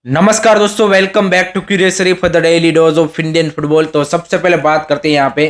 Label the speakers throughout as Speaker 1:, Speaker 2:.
Speaker 1: नमस्कार दोस्तों, welcome back to Curiosary for the daily dose of Indian football. तो सबसे पहले बात करते हैं यहाँ पे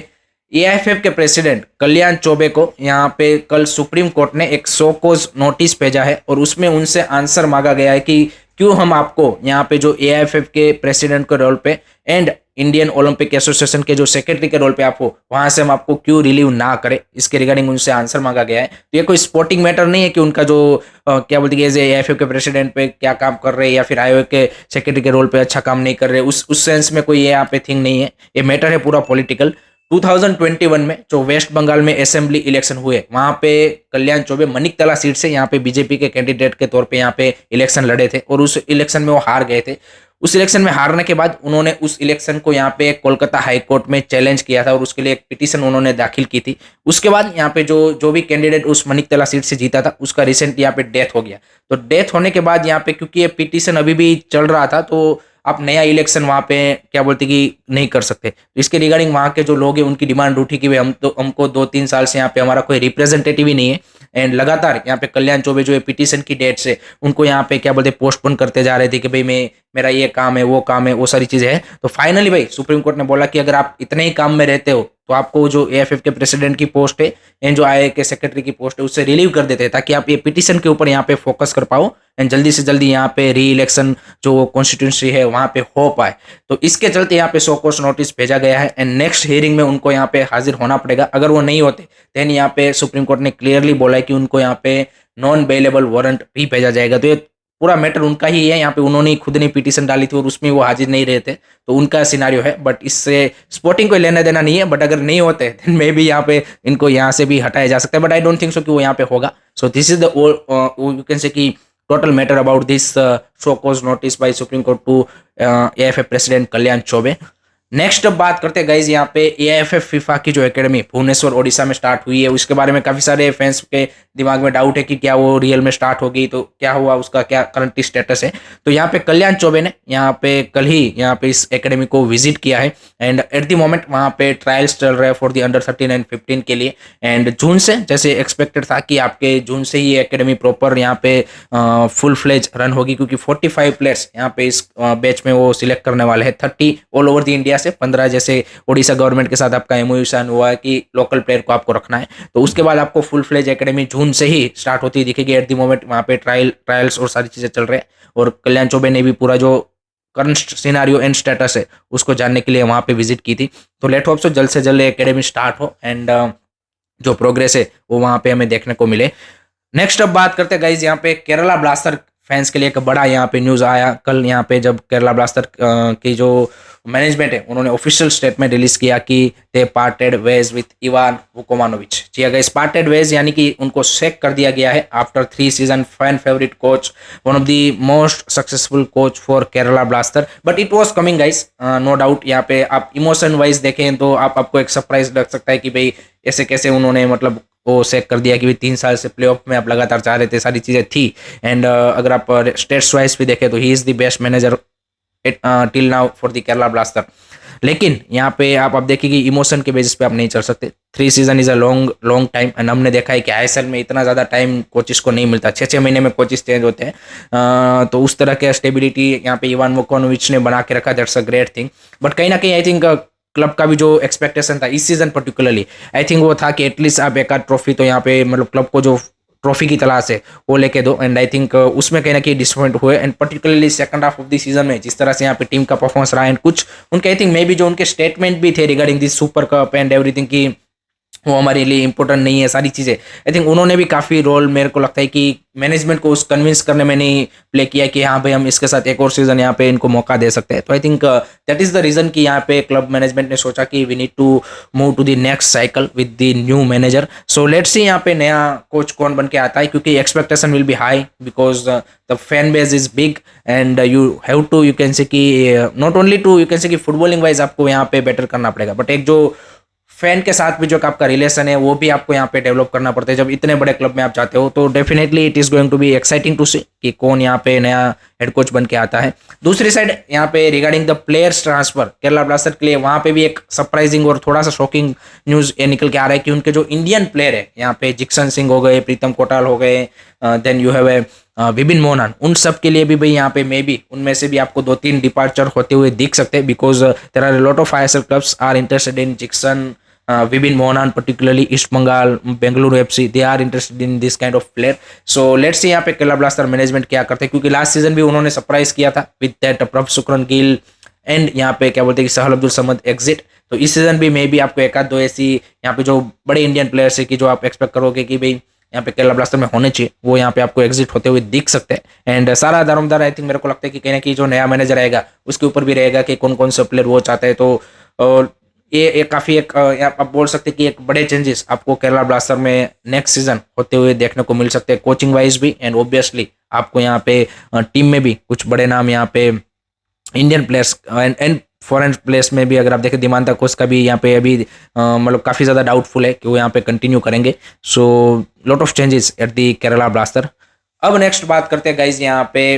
Speaker 1: एआईएफएफ के प्रेसिडेंट कल्याण चौबे को यहाँ पे कल सुप्रीम कोर्ट ने एक शो कॉज नोटिस भेजा है और उसमें उनसे आंसर मांगा गया है कि क्यों हम आपको यहाँ पे जो एआईएफएफ के प्रेसिडेंट के रोल पे एंड इंडियन ओलंपिक एसोसिएशन के जो सेक्रेटरी के रोल पे आप हो वहां से हम आपको क्यों रिलीव ना करें, इसके रिगार्डिंग उनसे आंसर मांगा गया है। तो ये कोई स्पोर्टिंग मैटर नहीं है कि उनका जो क्या बोलते हैं एआईएफएफ के प्रेसिडेंट पे क्या काम कर रहे हैं या फिर आयोग के सेक्रेटरी के रोल पे अच्छा काम नहीं कर रहे, उस सेंस में कोई ये यहाँ पे थिंग नहीं है। ये मैटर है पूरा पॉलिटिकल। 2021 में जो वेस्ट बंगाल में असेंबली इलेक्शन हुए वहां पे कल्याण चौबे मनिकतला सीट से यहाँ पे बीजेपी के कैंडिडेट के तौर पे यहाँ पे इलेक्शन लड़े थे और उस इलेक्शन में वो हार गए थे। उस इलेक्शन में हारने के बाद उन्होंने उस इलेक्शन को यहाँ पे कोलकाता हाई कोर्ट में चैलेंज किया था और उसके लिए एक पिटीशन उन्होंने दाखिल की थी। उसके बाद यहाँ पे जो भी कैंडिडेट उस मनिकतला सीट से जीता था उसका रिसेंट यहाँ पे डेथ हो गया। तो डेथ होने के बाद यहाँ पे क्योंकि ये पिटीशन अभी भी चल रहा था तो आप नया इलेक्शन वहां पे क्या बोलते कि नहीं कर सकते। तो इसके रिगार्डिंग वहां के जो लोग हैं उनकी डिमांड उठी कि भाई हमको 2-3 साल से यहाँ पे हमारा कोई रिप्रेजेंटेटिव ही नहीं है एंड लगातार यहाँ पे कल्याण चौबे जो पिटीशन की डेट से उनको यहाँ पे क्या बोलते पोस्टपोन करते जा रहे थे कि भाई मेरा ये काम है वो सारी चीजें हैं। तो फाइनली भाई सुप्रीम कोर्ट ने बोला कि अगर आप इतने ही काम में रहते हो तो आपको जो एएफएफ के प्रेसिडेंट की पोस्ट है एंड जो आईए के सेक्रेटरी की पोस्ट है उससे रिलीव कर देते हैं ताकि आप ये पिटीशन के ऊपर यहाँ पे फोकस कर पाओ एंड जल्दी से जल्दी यहाँ पे री इलेक्शन जो कॉन्स्टिट्यूंसी है वहां पे हो पाए। तो इसके चलते यहाँ पे शो कॉज नोटिस भेजा गया है एंड नेक्स्ट हियरिंग में उनको यहाँ पे हाजिर होना पड़ेगा। अगर वो नहीं होते देन यहाँ पे सुप्रीम कोर्ट ने क्लियरली बोला है कि उनको यहाँ पे नॉन बेलेबल वारंट भी भेजा जाएगा। तो ये पूरा मैटर उनका ही है, यहाँ पे उन्होंने खुद ने पिटीशन डाली थी और उसमें वो हाजिर नहीं रहे थे तो उनका सिनारियो है। बट इससे स्पोर्टिंग कोई लेना देना नहीं है। बट अगर नहीं होते देन मे भी यहाँ पे इनको यहाँ से भी हटाया जा सकता है। But I don't think so कि वो यहाँ पे होगा। So this is the you can say कि total matter about this show cause notice by Supreme Court to AIFF President Kalyan Choubey. Next अब बात करते हैं गाइज यहाँ पे एआईएफएफ फीफा की जो एकेडमी भुवनेश्वर ओडिशा में स्टार्ट हुई है उसके बारे में काफी सारे फैंस के दिमाग में डाउट है कि क्या वो रियल में स्टार्ट होगी, तो क्या हुआ, उसका क्या करंट स्टेटस है। तो यहाँ पे कल्याण चौबे ने यहाँ पे कल ही यहाँ पे इस एकेडमी को विजिट किया है एंड एट द मोमेंट वहाँ पे ट्रायल्स चल रहे हैं फॉर दी अंडर 13 एंड 15 के लिए एंड जून से जैसे एक्सपेक्टेड था कि आपके जून से ही एकेडमी प्रॉपर यहाँ पे फुल फ्लेज रन होगी क्योंकि 45 प्लेयर्स यहाँ पे इस बैच में वो सिलेक्ट करने वाले हैं 30 ऑल ओवर द इंडिया से 15 जैसे ओडिशा गवर्नमेंट के साथ आपका एमओयू साइन हुआ है कि लोकल प्लेयर को आपको रखना है। तो उसके बाद आपको फुल फ्लेज एकेडमी जून से ही स्टार्ट होती दिखेगी। एट द मोमेंट वहाँ पे ट्रायल्स और सारी चीजें चल रहे हैं और कल्याण चौबे ने भी पूरा जो करंट सिनारियो एंड स्टेटस है उसको जानने के लिए वहाँ पे विजिट की थी। तो लेट होप सो जल्द से जल्द एकेडमी स्टार्ट हो एंड जो प्रोग्रेस है वो वहाँ पे हमें देखने को मिले। नेक्स्ट अब बात करते हैं गाइज यहाँ पे केरला ब्लास्टर फैंस के लिए एक बड़ा यहाँ पे न्यूज आया कल। यहाँ पे जब केरला ब्लास्टर की जो मैनेजमेंट है उन्होंने ऑफिशियल स्टेटमेंट रिलीज किया कि दे पार्टेड वेज विथ इवान वुकोमानोविच। जी अगर पार्टेड वेज यानी कि उनको सेक कर दिया गया है after 3 season fan favourite coach, one of the most successful coach for Kerala blaster. But it was coming guys, no doubt. यहाँ पे आप इमोशन वाइज देखें तो आपको एक सरप्राइज लग सकता है कि भाई ऐसे कैसे उन्होंने मतलब वो सेक कर दिया कि 3 साल से प्लेऑफ में आप लगातार जा रहे थे, सारी चीजें थी एंड अगर आप स्टेट्स वाइज भी देखें तो he is the best manager till now for the Kerala blaster. लेकिन यहाँ पे आप देखिए कि इमोशन के बेसिस पे आप नहीं चल सकते। 3 season is a long time and हमने देखा है कि आईएसएल में इतना ज़्यादा टाइम कोचिस को नहीं मिलता, 6-6 महीने में कोचिस चेंज होते हैं। तो उस तरह के स्टेबिलिटी यहाँ पे इवान वुकोनोविच ने बना के रखा, that's a great thing. But कहीं ना कहीं आई थिंक क्लब का भी जो एक्सपेक्टेशन था इस सीजन पर्टिकुलरली आई थिंक वो था कि एटलीस्ट आप एक आध ट्रॉफी तो यहाँ पे मतलब क्लब को जो ट्रॉफी की तलाश है वो लेके दो एंड आई थिंक उसमें कहीं ना कहीं डिसअपॉइंट हुए and particularly second half of the season में जिस तरह से यहाँ पे टीम का परफॉर्मेंस रहा एंड कुछ उनके आई थिंक मे बी जो उनके स्टेटमेंट भी थे regarding this super cup and everything की वो हमारे लिए इंपॉर्टेंट नहीं है, सारी चीज़ें आई थिंक उन्होंने भी काफ़ी रोल मेरे को लगता है कि मैनेजमेंट को उस कन्विंस करने में नहीं प्ले किया कि हाँ भाई हम इसके साथ एक और सीजन यहाँ पे इनको मौका दे सकते हैं। तो I think that is the reason कि यहाँ पे क्लब मैनेजमेंट ने सोचा कि we need to move to the next cycle with the new manager. So let's see यहाँ पे नया कोच कौन बन के आता है क्योंकि expectation will be high because the fan base is big and you have to you can say कि not only to you can say कि फुटबॉलिंग वाइज आपको यहाँ पे बेटर करना पड़ेगा बट एक जो फैन के साथ भी जो आपका रिलेशन है वो भी आपको यहाँ पे डेवलप करना पड़ता है। जब इतने बड़े क्लब में आप जाते हो तो definitely it is going to be exciting to see कि कौन यहाँ पे नया हेड कोच बन के आता है। दूसरी साइड यहाँ पे regarding the players transfer Kerala blaster के लिए वहाँ पे भी एक सरप्राइजिंग और थोड़ा सा शॉकिंग न्यूज़ ये निकल के आ रहा है कि उनके जो इंडियन प्लेयर है यहाँ पे जिक्सन सिंह हो गए, प्रीतम कोटाल हो गए, then you have Vipin Mohan, उन सब के लिए भी भाई यहाँ पे मे बी उनमें से भी आपको 2-3 डिपार्चर होते हुए दिख सकते हैं, because there are lot of ISL clubs are interested in Jeakson, Vibin Mohanan, particularly East Bengal, Bengaluru FC, they are interested in this kind of player. So let's see यहाँ पे केरला ब्लास्टर मैनेजमेंट क्या करते हैं, क्योंकि लास्ट सीजन भी उन्होंने surprise किया था विद दैट प्रभ शुक्रन गिल एंड यहाँ पे क्या बोलते हैं कि सहल अब्दुल समद एग्जिट। तो इस सीजन भी मे बी आपको एक आध दो ऐसी यहाँ पे जो बड़े इंडियन प्लेयर्स है कि जो आप एक्सपेक्ट करोगे कि भाई यहाँ पे केरला ब्लास्टर में होने चाहिए, वो यहाँ पे आपको एग्जिट होते हुए दिख सकते हैं। एंड सारा दारोमदार आई थिंक मेरे को लगता है कि कहीं ना कहीं जो नया मैनेजर आएगा उसके ऊपर भी रहेगा कि कौन कौन से प्लेयर वो चाहते हैं। तो ये काफ़ी एक आप बोल सकते हैं कि एक बड़े चेंजेस आपको केरला ब्लास्टर में नेक्स्ट सीजन होते हुए देखने को मिल सकते हैं, कोचिंग वाइज भी एंड ऑब्वियसली आपको यहाँ पे टीम में भी कुछ बड़े नाम यहाँ पे Indian players and foreign players में भी अगर आप देखें दिमांता कोच का भी यहाँ पे अभी मतलब काफ़ी ज़्यादा डाउटफुल है कि वो यहाँ पे कंटिन्यू करेंगे। So lot of changes at the Kerala blaster. अब नेक्स्ट बात करते हैं गाइज, यहाँ पे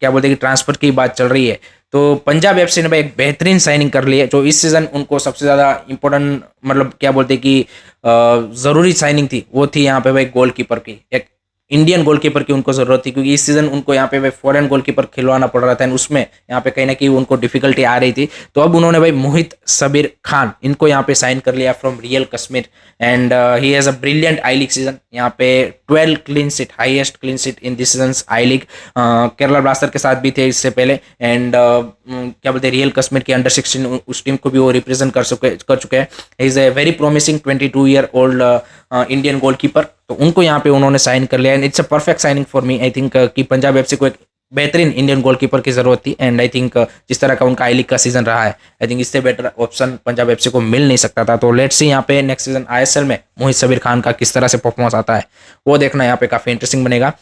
Speaker 1: क्या बोलते हैं कि ट्रांसफर की बात चल रही है, तो पंजाब एफसी ने भाई एक बेहतरीन साइनिंग कर ली है जो इस सीजन उनको सबसे ज़्यादा इंपॉर्टेंट मतलब क्या बोलते हैं कि ज़रूरी साइनिंग थी, वो थी यहाँ पे भाई गोलकीपर की, एक इंडियन गोलकीपर की उनको ज़रूरत थी, क्योंकि इस सीज़न उनको यहाँ पे भाई फॉरेन गोलकीपर खिलवाना पड़ रहा था एंड उसमें यहाँ पे कहीं ना कहीं उनको डिफिकल्टी आ रही थी। तो अब उन्होंने भाई मोहित सबीर खान इनको यहाँ पे साइन कर लिया from real Kashmir and he has a brilliant I league season, यहाँ पे 12 clean seat, highest clean seat in this season I league. Kerala blaster के साथ भी थे इससे पहले एंड क्या बोलते हैं रियल कश्मीर के अंडर 16 उस टीम को भी वो रिप्रेजेंट कर चुके हैं। He is a very promising 22 year old Indian goalkeeper, तो उनको यहाँ पे उन्होंने साइन कर लिया and it's a perfect signing for me. I think कि पंजाब एफसी को एक बेहतरीन इंडियन गोलकीपर की जरूरत थी एंड आई थिंक जिस तरह का उनका आई लीग का सीजन रहा है, आई थिंक इससे बेटर ऑप्शन पंजाब एफसी को मिल नहीं सकता था। तो लेट्स सी यहाँ पे नेक्स्ट सीजन आईएसएल में मोहित सबीर खान का किस तरह से परफॉर्मेंस आता है, वो देखना यहाँ पे काफी इंटरेस्टिंग बनेगा।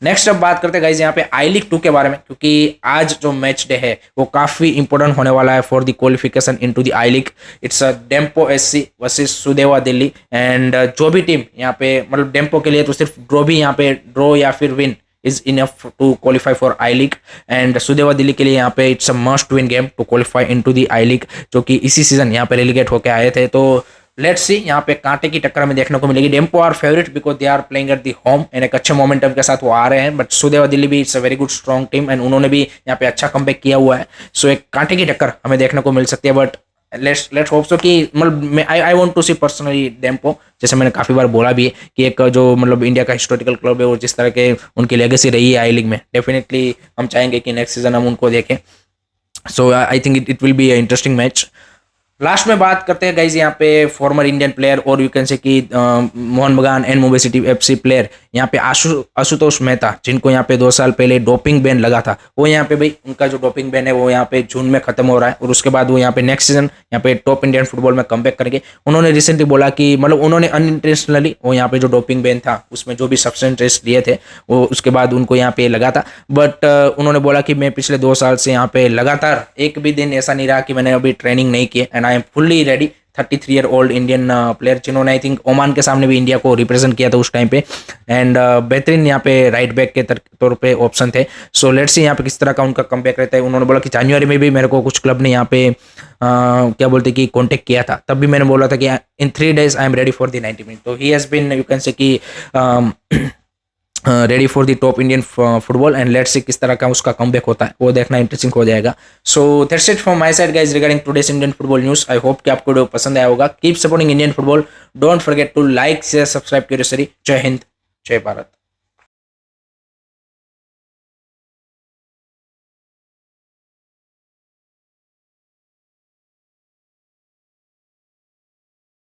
Speaker 1: नेक्स्ट अब बात करते हैं गाइज यहाँ पे आई लीग 2 के बारे में, क्योंकि आज जो मैच डे है वो काफी इंपॉर्टेंट होने वाला है for the qualification into the I league. It's Dempo SC versus Sudeva Delhi and जो भी टीम यहाँ पे मतलब डेम्पो के लिए तो सिर्फ ड्रॉ भी यहाँ पे ड्रॉ या फिर win is enough to qualify for I League and Sudeva Delhi के लिए यहाँ पे it's a must win game to qualify into the I League, जो कि इसी सीजन यहाँ पे रेलीगेट होके आए थे। तो लेट्स सी यहाँ पे कांटे की टक्कर में देखने को मिलेगी। Dempo are favourite because they are playing at the home and एक अच्छे मोमेंटम के साथ वो आ रहे हैं, बट सुदेवा दिल्ली भी it's a very good strong team and उन्होंने भी यहाँ पे अच्छा कमबैक किया हुआ है। सो एक कांटे की टक्कर हमें देखने को मिल सकती है, बट लेट्स होप सो कि मतलब I want to see personally Dempo, जैसे मैंने काफी बार बोला भी है कि एक जो मतलब इंडिया का हिस्टोरिकल क्लब है और जिस तरह के उनकी लेगेसी रही है आई लीग में, डेफिनेटली हम चाहेंगे कि नेक्स्ट सीजन हम उनको देखें। So I think it will be a interesting match. Last में बात करते हैं गाइज यहाँ पे फॉर्मर इंडियन प्लेयर और यू कैन से कि Mohun Bagan and Mumbai city FC player यहाँ पे आशुतोष मेहता, जिनको यहाँ पे 2 साल पहले डोपिंग बैन लगा था, वो यहाँ पे भाई उनका जो डोपिंग बैन है वो यहाँ पे जून में खत्म हो रहा है और उसके बाद वो यहाँ पे नेक्स्ट सीजन यहाँ पे टॉप इंडियन फुटबॉल में कमबैक करेंगे। उन्होंने रिसेंटली बोला कि मतलब उन्होंने अनइंटेंशनली वो यहाँ पे जो डोपिंग बैन था उसमें जो भी सब्सटेंस टेस्ट लिए थे वो उसके बाद उनको यहाँ पे लगा था, बट उन्होंने बोला कि मैं पिछले 2 साल से यहाँ पे लगातार एक भी दिन ऐसा नहीं रहा कि मैंने अभी ट्रेनिंग नहीं की and I am fully ready. 33 year old Indian player जिन्होंने आई थिंक ओमान के सामने भी इंडिया को रिप्रेजेंट किया था उस टाइम पे एंड बेहतरीन यहाँ पे राइट बैक के तौर पे ऑप्शन थे। सो लेट्स सी यहाँ पे किस तरह का उनका कमबैक रहता है। उन्होंने बोला कि जनवरी में भी मेरे को कुछ क्लब ने यहाँ पे क्या बोलते कि कॉन्टेक्ट किया था, तब भी मैंने बोला था कि in 3 days I am ready for the 90 minute. तो he has been you can say कि ready for the top Indian football and let's see किस तरह का उसका कमबैक होता है, वो देखना इंटरेस्टिंग हो जाएगा। So that's it from my side guys regarding today's Indian football news. I hope कि आपको वीडियो पसंद आया होगा। Keep supporting Indian football, don't forget to like share subscribe Curiosary. जय हिंद, जय भारत।